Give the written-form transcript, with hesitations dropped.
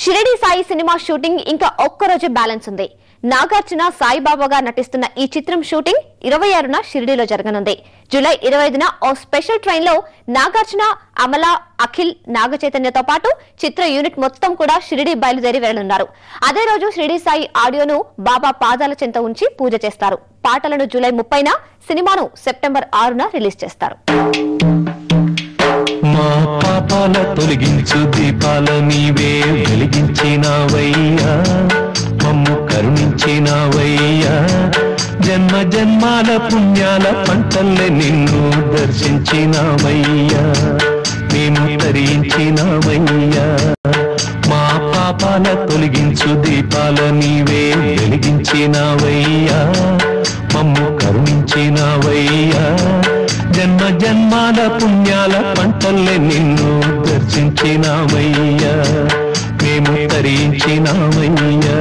Shirdi Sai cinema shooting ఇంకా ఒక్క రోజు బ్యాలెన్స్ ఉంది. నాగార్జున సాయిబాబాగా నటిస్తున్న ఈ చిత్రం షూటింగ్ 26న షిరిడిలో జరగనుంది. జూలై 25న ఓ స్పెషల్ ట్రైన్ లో నాగార్జున, అమల, అఖిల్, నాగచైతన్యతో పాటు చిత్ర యూనిట్ మొత్తం కూడా షిరిడి బయలుదేరి వెళ్లనున్నారు. అదే రోజు షిరిడి సాయి ఆడియోను బాబా పాదాల చెంత ఉంచి పూజ చేస్తారు. పాటలను జూలై 30న, సినిమాను సెప్టెంబర్ 6న రిలీజ్ చేస్తారు. మా పాపాల తొలగించు దీపాల నీవే వెలిగించినావయ్యా, మమ్ము కరుణించినావయ్యా. జన్మ జన్మాల పుణ్యాల పంటల్లే నిన్ను దర్శించినావయ్యా, మేము తరించినావయ్యా. మా పాపాల తొలగించు దీపాల నీవే వెలిగించినావయ్యా, మమ్ము కరుణించినావయ్యా. జన్మ జన్మాల పుణ్యాల పంటల్లే నిన్ను దర్శించినావయ్యా, మేము తరించినావయ్యా.